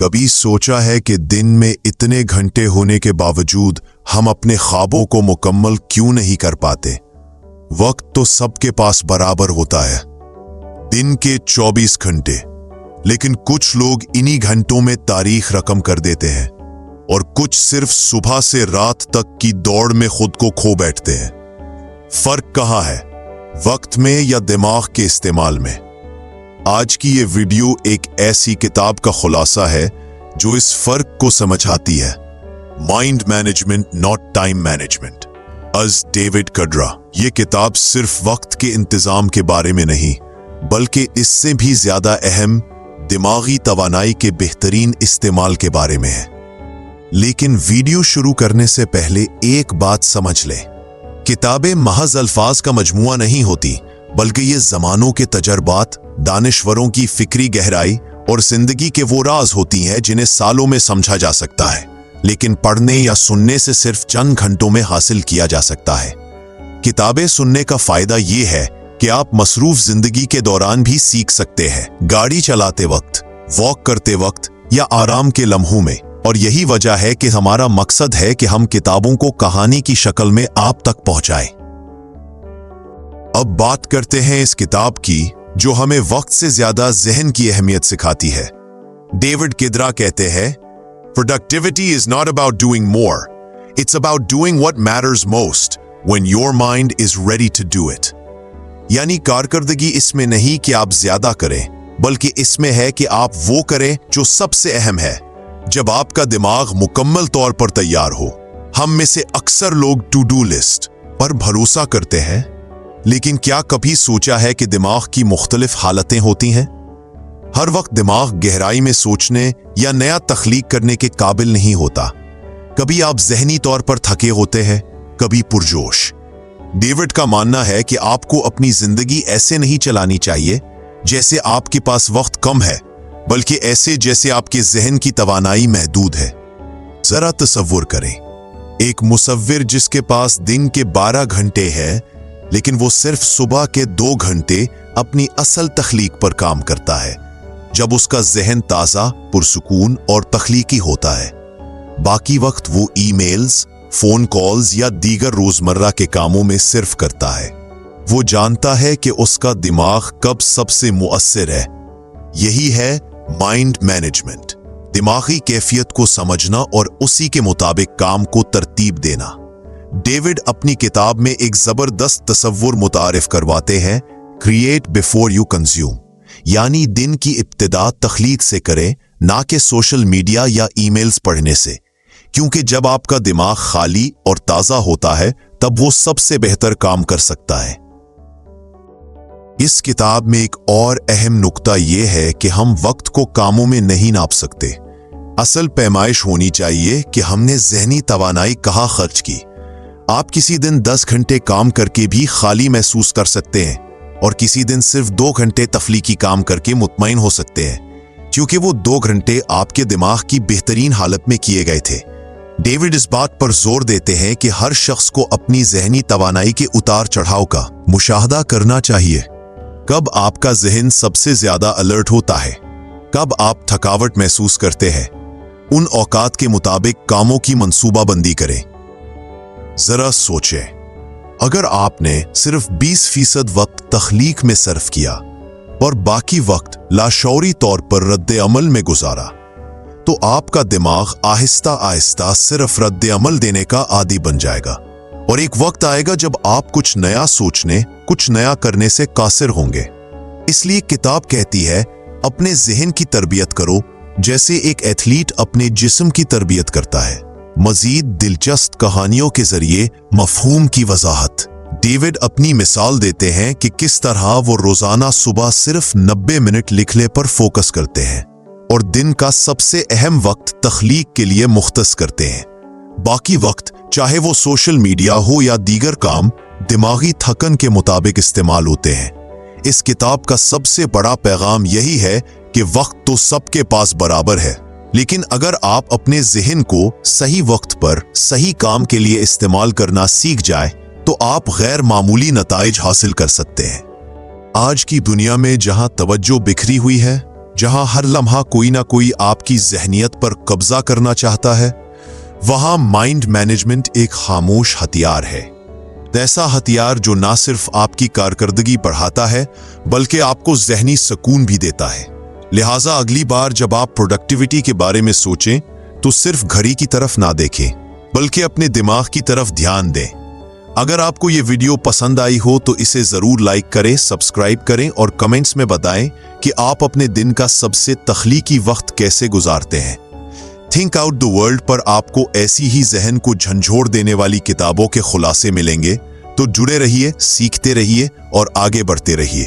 कभी सोचा है कि दिन में इतने घंटे होने के बावजूद हम अपने ख्वाबों को मुकम्मल क्यों नहीं कर पाते? वक्त तो सबके पास बराबर होता है, दिन के 24 घंटे, लेकिन कुछ लोग इन्हीं घंटों में तारीख रकम कर देते हैं और कुछ सिर्फ सुबह से रात तक की दौड़ में खुद को खो बैठते हैं। फर्क कहाँ है, वक्त में या दिमाग के इस्तेमाल में? आज की ये वीडियो एक ऐसी किताब का खुलासा है जो इस फर्क को समझाती है। Mind management not time management, as David कड्रा। ये किताब सिर्फ वक्त के इंतजाम के बारे में नहीं, बल्कि इससे भी ज्यादा अहम दिमागी तवानाई के बेहतरीन इस्तेमाल के बारे में है। लेकिन वीडियो शुरू करने से पहले एक बात समझ लें, किताबें महज अल्फाज का मजमुआ नहीं होती, बल्कि ये ज़मानों के तजर्बात, दानिश्वरों की फिक्री गहराई और जिंदगी के वो राज होती हैं जिन्हें सालों में समझा जा सकता है, लेकिन पढ़ने या सुनने से सिर्फ चंद घंटों में हासिल किया जा सकता है। किताबें सुनने का फायदा ये है कि आप मसरूफ जिंदगी के दौरान भी सीख सकते हैं, गाड़ी चलाते वक्त, वॉक करते वक्त या आराम के लम्हों में। और यही वजह है कि हमारा मकसद है कि हम किताबों को कहानी की शक्ल में आप तक पहुंचाएं। अब बात करते हैं इस किताब की जो हमें वक्त से ज्यादा ज़हन की अहमियत सिखाती है। डेविड कड्रा कहते हैं, productivity is not about doing more, it's about doing what matters most when your mind is ready to do it. यानी कारकर्दगी इसमें नहीं कि आप ज्यादा करें, बल्कि इसमें है कि आप वो करें जो सबसे अहम है, जब आपका दिमाग मुकम्मल तौर पर तैयार हो। हम में से अक्सर लोग टू डू लिस्ट पर भरोसा करते हैं, लेकिन क्या कभी सोचा है कि दिमाग की मुख्तलिफ हालतें होती हैं? हर वक्त दिमाग गहराई में सोचने या नया तख्लीक करने के काबिल नहीं होता। कभी आप ज़हनी तौर पर थके होते हैं, कभी पुरजोश। डेविड का मानना है कि आपको अपनी जिंदगी ऐसे नहीं चलानी चाहिए जैसे आपके पास वक्त कम है, बल्कि ऐसे जैसे आपके ज़हन की तवानाई महदूद है। जरा तसव्वुर करें, एक मुसव्विर जिसके पास दिन के 12 घंटे हैं, लेकिन वो सिर्फ सुबह के 2 घंटे अपनी असल तख्लीक पर काम करता है, जब उसका ज़हन ताज़ा, पुरसुकून और तख्लीकी होता है। बाकी वक्त वो ईमेल्स, फोन कॉल्स या दीगर रोजमर्रा के कामों में सिर्फ करता है। वो जानता है कि उसका दिमाग कब सबसे मुअस्सिर है। यही है माइंड मैनेजमेंट, दिमागी कैफियत को समझना और उसी के मुताबिक काम को तरतीब देना। डेविड अपनी किताब में एक जबरदस्त तसव्वुर मुतारिफ करवाते हैं, क्रिएट बिफोर यू कंज्यूम, यानी दिन की इब्तिदा तख्लीक से करें, ना कि सोशल मीडिया या ईमेल्स पढ़ने से, क्योंकि जब आपका दिमाग खाली और ताज़ा होता है तब वो सबसे बेहतर काम कर सकता है। इस किताब में एक और अहम नुक्ता यह है कि हम वक्त को कामों में नहीं नाप सकते। असल पैमाइश होनी चाहिए कि हमने ज़हनी तवानाई कहाँ खर्च की। आप किसी दिन 10 घंटे काम करके भी खाली महसूस कर सकते हैं और किसी दिन सिर्फ 2 घंटे तफलीकी काम करके मुतमईन हो सकते हैं, क्योंकि वो 2 घंटे आपके दिमाग की बेहतरीन हालत में किए गए थे। डेविड इस बात पर जोर देते हैं कि हर शख्स को अपनी ज़हनी तवानाई के उतार चढ़ाव का मुशाहदा करना चाहिए। कब आपका ज़हन सबसे ज्यादा अलर्ट होता है, कब आप थकावट महसूस करते हैं, उन औकात के मुताबिक कामों की मंसूबाबंदी करें। जरा सोचें, अगर आपने सिर्फ 20% वक्त तख्लीक में सर्फ किया और बाकी वक्त लाशौरी तौर पर रद्द अमल में गुजारा, तो आपका दिमाग आहिस्ता आहिस्ता सिर्फ रद्द अमल देने का आदी बन जाएगा और एक वक्त आएगा जब आप कुछ नया सोचने, कुछ नया करने से कासिर होंगे। इसलिए किताब कहती है, अपने ज़हन की तरबियत करो जैसे एक एथलीट अपने जिस्म की तरबियत करता है। मजीद दिलचस्प कहानियों के जरिए मफहूम की वजाहत। डेविड अपनी मिसाल देते हैं कि किस तरह वो रोजाना सुबह सिर्फ 90 मिनट लिखने पर फोकस करते हैं और दिन का सबसे अहम वक्त तख्लीक के लिए मुख्तस करते हैं। बाकी वक्त, चाहे वो सोशल मीडिया हो या दीगर काम, दिमागी थकन के मुताबिक इस्तेमाल होते हैं। इस किताब का सबसे बड़ा पैगाम यही है कि वक्त तो सबके पास बराबर है, लेकिन अगर आप अपने ज़हन को सही वक्त पर सही काम के लिए इस्तेमाल करना सीख जाए तो आप गैर मामूली नताइज हासिल कर सकते हैं। आज की दुनिया में जहां तवज्जो बिखरी हुई है, جہاں ہر لمحہ کوئی نہ کوئی آپ کی ذہنیت پر قبضہ کرنا چاہتا ہے، وہاں مائنڈ مینجمنٹ ایک خاموش ہتھیار ہے۔ ایسا ہتھیار جو نہ صرف آپ کی کارکردگی بڑھاتا ہے بلکہ آپ کو ذہنی سکون بھی دیتا ہے۔ لہٰذا اگلی بار جب آپ پروڈکٹیوٹی کے بارے میں سوچیں تو صرف گھڑی کی طرف نہ دیکھیں بلکہ اپنے دماغ کی طرف دھیان دیں۔ اگر آپ کو یہ ویڈیو پسند آئی ہو تو اسے ضرور لائک کریں، سبسکرائب کریں اور کمنٹس میں بتائیں کہ آپ اپنے دن کا سب سے تخلیقی وقت کیسے گزارتے ہیں۔ تھنک آؤٹ دی ورلڈ پر آپ کو ایسی ہی ذہن کو جھنجھوڑ دینے والی کتابوں کے خلاصے ملیں گے، تو جڑے رہیے، سیکھتے رہیے اور آگے بڑھتے رہیے۔